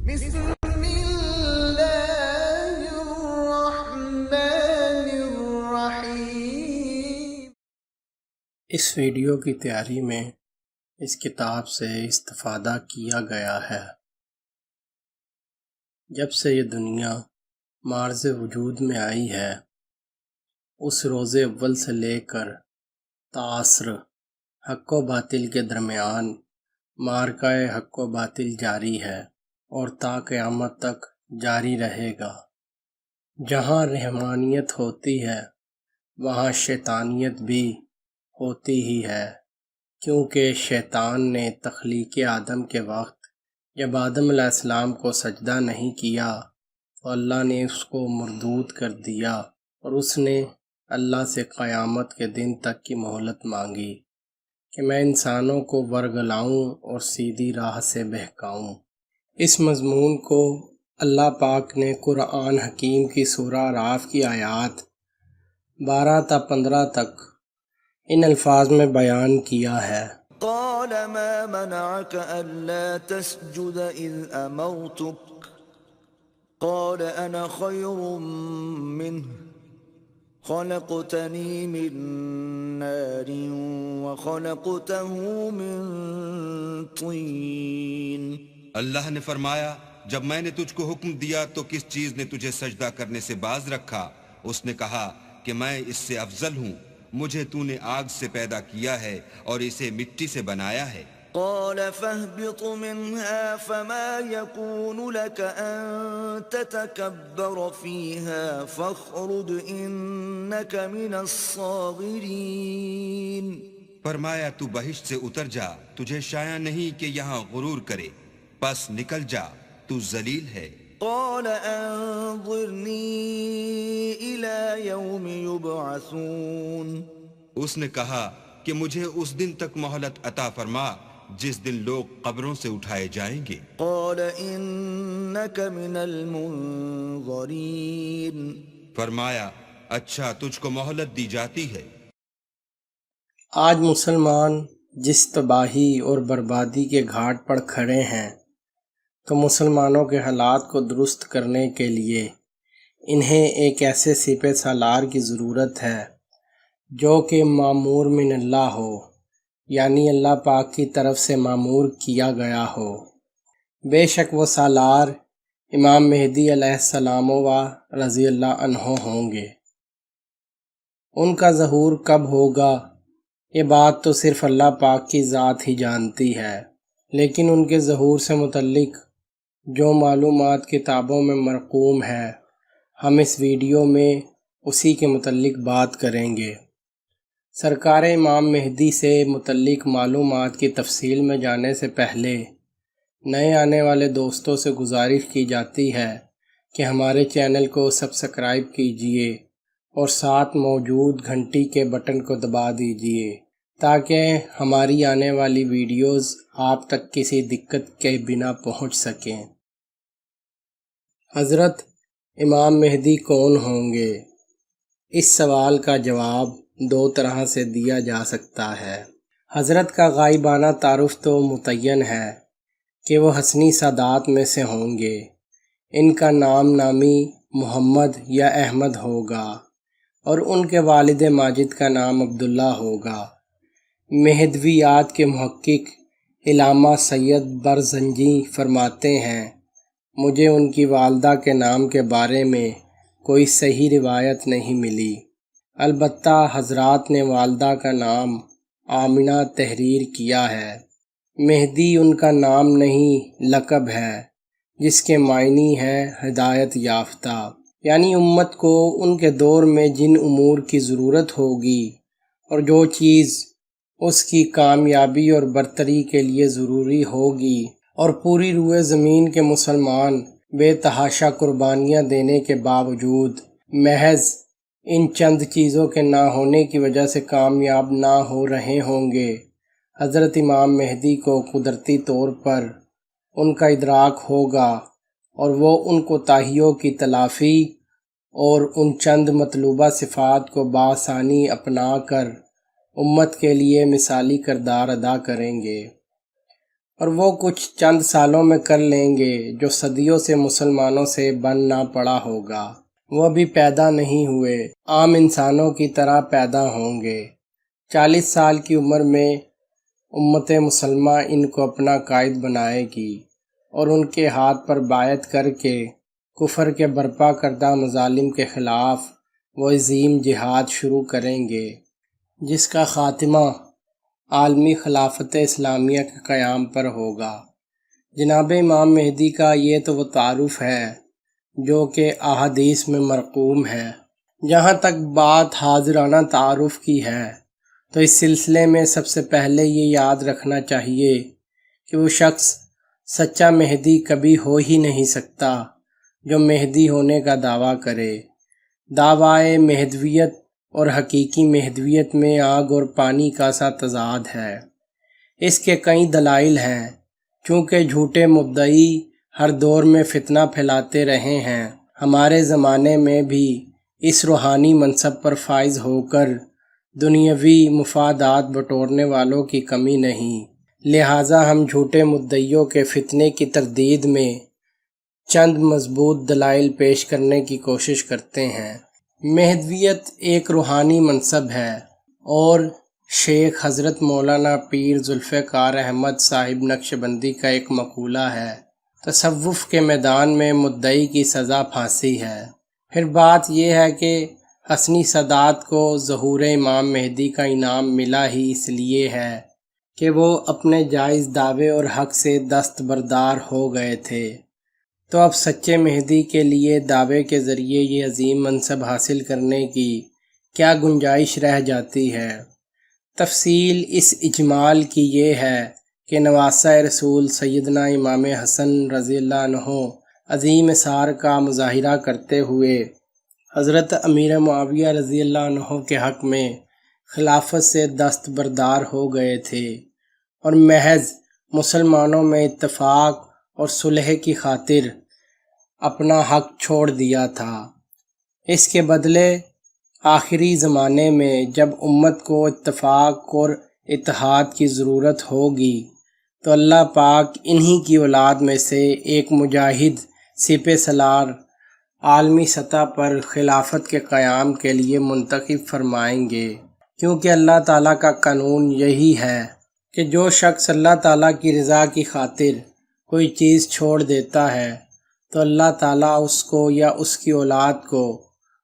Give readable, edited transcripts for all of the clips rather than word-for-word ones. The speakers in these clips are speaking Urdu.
بسم اللہ الرحمن الرحیم۔ اس ویڈیو کی تیاری میں اس کتاب سے استفادہ کیا گیا ہے۔ جب سے یہ دنیا معرض وجود میں آئی ہے، اس روز اول سے لے کر تاثر حق و باطل کے درمیان معرکہ حق و باطل جاری ہے اور تا قیامت تک جاری رہے گا۔ جہاں رحمانیت ہوتی ہے وہاں شیطانیت بھی ہوتی ہی ہے، کیونکہ شیطان نے تخلیق آدم کے وقت جب آدم علیہ السلام کو سجدہ نہیں کیا تو اللہ نے اس کو مردود کر دیا اور اس نے اللہ سے قیامت کے دن تک کی مہلت مانگی کہ میں انسانوں کو ورگلاؤں اور سیدھی راہ سے بہکاؤں۔ اس مضمون کو اللہ پاک نے قرآن حکیم کی سورہ اعراف کی آیات 12 تا 15 تک ان الفاظ میں بیان کیا ہے۔ قال ما منعك ألا تسجد إذ أمرتك قال أنا خير منه خلقتني من نار وخلقته من طين۔ اللہ نے فرمایا جب میں نے تجھ کو حکم دیا تو کس چیز نے تجھے سجدہ کرنے سے باز رکھا؟ اس نے کہا کہ میں اس سے افضل ہوں، مجھے تو نے آگ سے پیدا کیا ہے اور اسے مٹی سے بنایا ہے۔ قال فاهبط منها فما يكون لك أن تتكبر فيها فاخرج إنك من الصاغرين۔ فرمایا تو بہشت سے اتر جا، تجھے شایع نہیں کہ یہاں غرور کرے، پس نکل جا، تو ذلیل ہے۔ قال انظرني إلى يوم يبعثون۔ اس نے کہا کہ مجھے اس دن تک مہلت عطا فرما جس دن لوگ قبروں سے اٹھائے جائیں گے۔ قال إنك من المنظرين۔ فرمایا اچھا تجھ کو مہلت دی جاتی ہے۔ آج مسلمان جس تباہی اور بربادی کے گھاٹ پر کھڑے ہیں تو مسلمانوں کے حالات کو درست کرنے کے لیے انہیں ایک ایسے سپہ سالار کی ضرورت ہے جو کہ مامور من اللہ ہو، یعنی اللہ پاک کی طرف سے مامور کیا گیا ہو۔ بے شک وہ سالار امام مہدی علیہ السلام و رضی اللہ عنہ ہوں گے۔ ان کا ظہور کب ہوگا یہ بات تو صرف اللہ پاک کی ذات ہی جانتی ہے، لیکن ان کے ظہور سے متعلق جو معلومات کتابوں میں مرقوم ہے ہم اس ویڈیو میں اسی کے متعلق بات کریں گے۔ سرکار امام مہدی سے متعلق معلومات کی تفصیل میں جانے سے پہلے نئے آنے والے دوستوں سے گزارش کی جاتی ہے کہ ہمارے چینل کو سبسکرائب کیجئے اور ساتھ موجود گھنٹی کے بٹن کو دبا دیجئے تاکہ ہماری آنے والی ویڈیوز آپ تک کسی دقت کے بنا پہنچ سکیں۔ حضرت امام مہدی کون ہوں گے؟ اس سوال کا جواب دو طرح سے دیا جا سکتا ہے۔ حضرت کا غائبانہ تعارف تو متعین ہے کہ وہ حسنی سادات میں سے ہوں گے۔ ان کا نام نامی محمد یا احمد ہوگا اور ان کے والد ماجد کا نام عبداللہ ہوگا۔ مہدویات کے محقق علامہ سید برزنجی فرماتے ہیں مجھے ان کی والدہ کے نام کے بارے میں کوئی صحیح روایت نہیں ملی، البتہ حضرات نے والدہ کا نام آمنہ تحریر کیا ہے۔ مہدی ان کا نام نہیں لقب ہے جس کے معنی ہے ہدایت یافتہ، یعنی امت کو ان کے دور میں جن امور کی ضرورت ہوگی اور جو چیز اس کی کامیابی اور برتری کے لیے ضروری ہوگی اور پوری روئے زمین کے مسلمان بے تحاشا قربانیاں دینے کے باوجود محض ان چند چیزوں کے نہ ہونے کی وجہ سے کامیاب نہ ہو رہے ہوں گے، حضرت امام مہدی کو قدرتی طور پر ان کا ادراک ہوگا اور وہ ان کوتاہیوں کی تلافی اور ان چند مطلوبہ صفات کو بآسانی اپنا کر امت کے لیے مثالی کردار ادا کریں گے۔ اور وہ کچھ چند سالوں میں کر لیں گے جو صدیوں سے مسلمانوں سے بن نہ پڑا ہوگا۔ وہ بھی پیدا نہیں ہوئے، عام انسانوں کی طرح پیدا ہوں گے۔ 40 سال کی عمر میں امت مسلمہ ان کو اپنا قائد بنائے گی اور ان کے ہاتھ پر بیعت کر کے کفر کے برپا کردہ مظالم کے خلاف وہ عظیم جہاد شروع کریں گے، جس کا خاتمہ عالمی خلافت اسلامیہ کے قیام پر ہوگا۔ جناب امام مہدی کا یہ تو وہ تعارف ہے جو کہ احادیث میں مرقوم ہے۔ جہاں تک بات حاضرانہ تعارف کی ہے تو اس سلسلے میں سب سے پہلے یہ یاد رکھنا چاہیے کہ وہ شخص سچا مہدی کبھی ہو ہی نہیں سکتا جو مہدی ہونے کا دعویٰ کرے۔ دعویٰ مہدویت اور حقیقی مہدویت میں آگ اور پانی کا سا تضاد ہے۔ اس کے کئی دلائل ہیں۔ چونکہ جھوٹے مدعی ہر دور میں فتنہ پھیلاتے رہے ہیں، ہمارے زمانے میں بھی اس روحانی منصب پر فائز ہو کر دنیاوی مفادات بٹورنے والوں کی کمی نہیں، لہٰذا ہم جھوٹے مدعیوں کے فتنے کی تردید میں چند مضبوط دلائل پیش کرنے کی کوشش کرتے ہیں۔ مہدویت ایک روحانی منصب ہے اور شیخ حضرت مولانا پیر ذوالفقار احمد صاحب نقشبندی کا ایک مقولہ ہے، تصوف کے میدان میں مدعی کی سزا پھانسی ہے۔ پھر بات یہ ہے کہ حسنی سادات کو ظہور امام مہدی کا انعام ملا ہی اس لیے ہے کہ وہ اپنے جائز دعوے اور حق سے دستبردار ہو گئے تھے، تو اب سچے مہدی کے لیے دعوے کے ذریعے یہ عظیم منصب حاصل کرنے کی کیا گنجائش رہ جاتی ہے؟ تفصیل اس اجمال کی یہ ہے کہ نواسہ رسول سیدنا امام حسن رضی اللہ عنہ عظیم اثار کا مظاہرہ کرتے ہوئے حضرت امیر معاویہ رضی اللہ عنہ کے حق میں خلافت سے دستبردار ہو گئے تھے اور محض مسلمانوں میں اتفاق اور صلح کی خاطر اپنا حق چھوڑ دیا تھا۔ اس کے بدلے آخری زمانے میں جب امت کو اتفاق اور اتحاد کی ضرورت ہوگی تو اللہ پاک انہی کی اولاد میں سے ایک مجاہد سپہ سالار عالمی سطح پر خلافت کے قیام کے لیے منتخب فرمائیں گے، کیونکہ اللہ تعالیٰ کا قانون یہی ہے کہ جو شخص اللہ تعالیٰ کی رضا کی خاطر کوئی چیز چھوڑ دیتا ہے تو اللہ تعالیٰ اس کو یا اس کی اولاد کو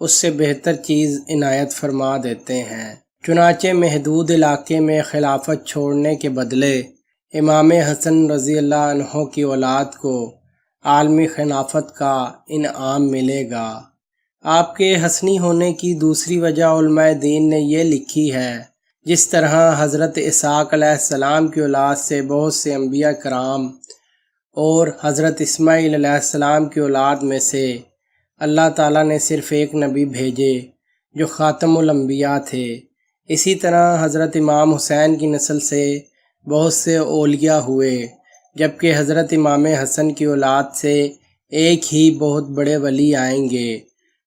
اس سے بہتر چیز عنایت فرما دیتے ہیں۔ چنانچہ محدود علاقے میں خلافت چھوڑنے کے بدلے امام حسن رضی اللہ عنہ کی اولاد کو عالمی خلافت کا انعام ملے گا۔ آپ کے حسنی ہونے کی دوسری وجہ علماء دین نے یہ لکھی ہے، جس طرح حضرت اسحاق علیہ السلام کی اولاد سے بہت سے انبیاء کرام اور حضرت اسماعیل علیہ السلام کی اولاد میں سے اللہ تعالیٰ نے صرف ایک نبی بھیجے جو خاتم الانبیاء تھے، اسی طرح حضرت امام حسین کی نسل سے بہت سے اولیاء ہوئے، جبکہ حضرت امام حسن کی اولاد سے ایک ہی بہت بڑے ولی آئیں گے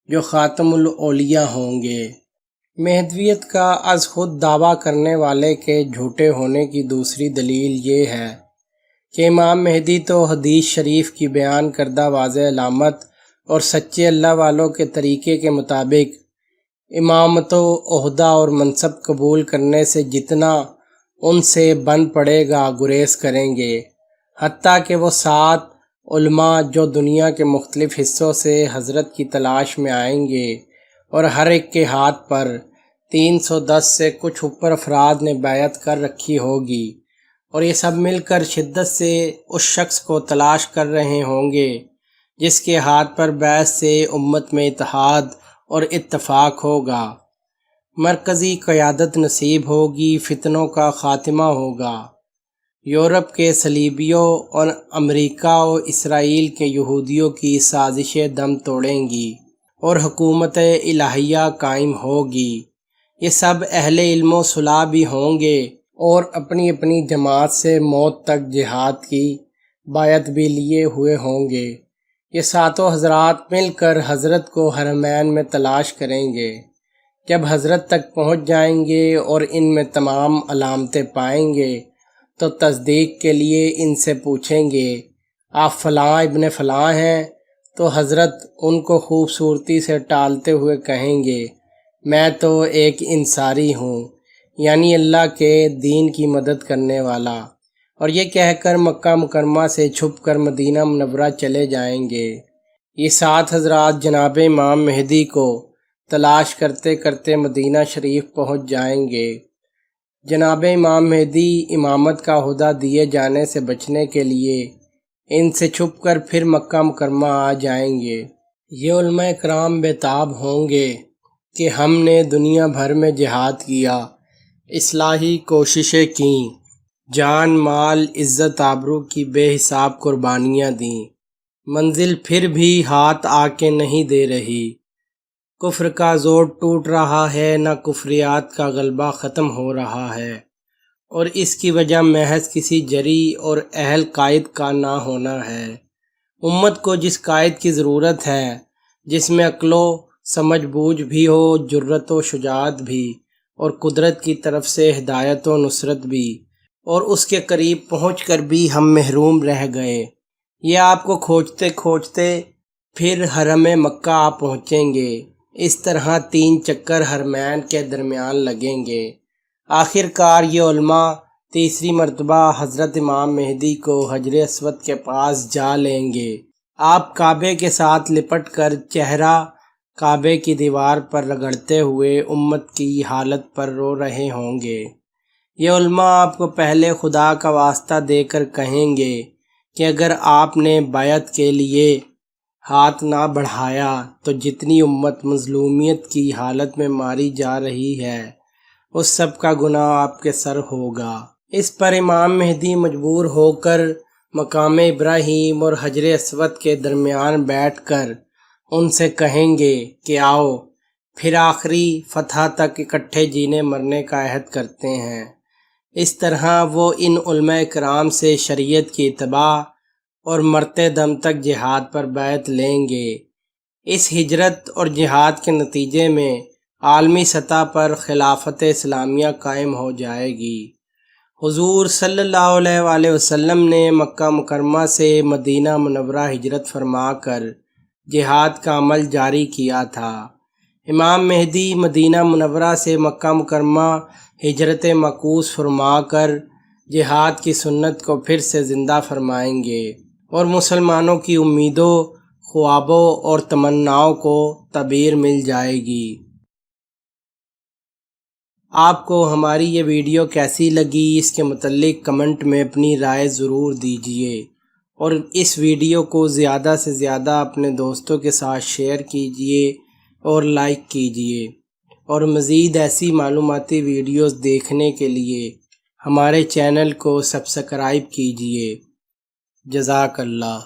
جو خاتم الاولیاء ہوں گے۔ مہدویت کا از خود دعویٰ کرنے والے کے جھوٹے ہونے کی دوسری دلیل یہ ہے کہ امام مہدی تو حدیث شریف کی بیان کردہ واضح علامت اور سچے اللہ والوں کے طریقے کے مطابق امامت و عہدہ اور منصب قبول کرنے سے جتنا ان سے بن پڑے گا گریز کریں گے، حتیٰ کہ وہ 7 علماء جو دنیا کے مختلف حصوں سے حضرت کی تلاش میں آئیں گے اور ہر ایک کے ہاتھ پر 310 سے کچھ اوپر افراد نے بیعت کر رکھی ہوگی، اور یہ سب مل کر شدت سے اس شخص کو تلاش کر رہے ہوں گے جس کے ہاتھ پر بیعت سے امت میں اتحاد اور اتفاق ہوگا، مرکزی قیادت نصیب ہوگی، فتنوں کا خاتمہ ہوگا، یورپ کے صلیبیوں اور امریکہ و اسرائیل کے یہودیوں کی سازشیں دم توڑیں گی اور حکومت الہیہ قائم ہوگی۔ یہ سب اہل علم و صلاح بھی ہوں گے اور اپنی اپنی جماعت سے موت تک جہاد کی بیعت بھی لیے ہوئے ہوں گے۔ یہ 7 حضرات مل کر حضرت کو حرمین میں تلاش کریں گے۔ جب حضرت تک پہنچ جائیں گے اور ان میں تمام علامتیں پائیں گے تو تصدیق کے لیے ان سے پوچھیں گے آپ فلاں ابن فلاں ہیں؟ تو حضرت ان کو خوبصورتی سے ٹالتے ہوئے کہیں گے میں تو ایک انصاری ہوں، یعنی اللہ کے دین کی مدد کرنے والا، اور یہ کہہ کر مکہ مکرمہ سے چھپ کر مدینہ منورہ چلے جائیں گے۔ یہ 7 حضرات جناب امام مہدی کو تلاش کرتے کرتے مدینہ شریف پہنچ جائیں گے۔ جناب امام مہدی امامت کا عہدہ دیے جانے سے بچنے کے لیے ان سے چھپ کر پھر مکہ مکرمہ آ جائیں گے۔ یہ علماء کرام بےتاب ہوں گے کہ ہم نے دنیا بھر میں جہاد کیا، اصلاحی کوششیں کیں، جان مال عزت آبرو کی بے حساب قربانیاں دیں، منزل پھر بھی ہاتھ آ کے نہیں دے رہی، کفر کا زور ٹوٹ رہا ہے، نہ کفریات کا غلبہ ختم ہو رہا ہے، اور اس کی وجہ محض کسی جری اور اہل قائد کا نہ ہونا ہے۔ امت کو جس قائد کی ضرورت ہے جس میں عقل و سمجھ بوجھ بھی ہو، جرت و شجاعت بھی، اور قدرت کی طرف سے ہدایت و نصرت بھی، اور اس کے قریب پہنچ کر بھی ہم محروم رہ گئے۔ یہ آپ کو کھوجتے کھوجتے پھر حرم مکہ آ پہنچیں گے۔ اس طرح 3 چکر حرمین کے درمیان لگیں گے۔ آخر کار یہ علماء تیسری مرتبہ حضرت امام مہدی کو حجر اسود کے پاس جا لیں گے۔ آپ کعبے کے ساتھ لپٹ کر چہرہ کعبے کی دیوار پر رگڑتے ہوئے امت کی حالت پر رو رہے ہوں گے۔ یہ علماء آپ کو پہلے خدا کا واسطہ دے کر کہیں گے کہ اگر آپ نے بیعت کے لیے ہاتھ نہ بڑھایا تو جتنی امت مظلومیت کی حالت میں ماری جا رہی ہے اس سب کا گناہ آپ کے سر ہوگا۔ اس پر امام مہدی مجبور ہو کر مقام ابراہیم اور حجر اسود کے درمیان بیٹھ کر ان سے کہیں گے کہ آؤ پھر آخری فتح تک اکٹھے جینے مرنے کا عہد کرتے ہیں۔ اس طرح وہ ان علماء کرام سے شریعت کی اتباع اور مرتے دم تک جہاد پر بیعت لیں گے۔ اس ہجرت اور جہاد کے نتیجے میں عالمی سطح پر خلافت اسلامیہ قائم ہو جائے گی۔ حضور صلی اللہ علیہ وآلہ وسلم نے مکہ مکرمہ سے مدینہ منورہ ہجرت فرما کر جہاد کا عمل جاری کیا تھا۔ امام مہدی مدینہ منورہ سے مکہ مکرمہ ہجرت معکوس فرما کر جہاد کی سنت کو پھر سے زندہ فرمائیں گے اور مسلمانوں کی امیدوں، خوابوں اور تمناؤں کو تعبیر مل جائے گی۔ آپ کو ہماری یہ ویڈیو کیسی لگی اس کے متعلق کمنٹ میں اپنی رائے ضرور دیجیے، اور اس ویڈیو کو زیادہ سے زیادہ اپنے دوستوں کے ساتھ شیئر کیجیے اور لائک کیجیے، اور مزید ایسی معلوماتی ویڈیوز دیکھنے کے لیے ہمارے چینل کو سبسکرائب کیجیے۔ جزاک اللہ۔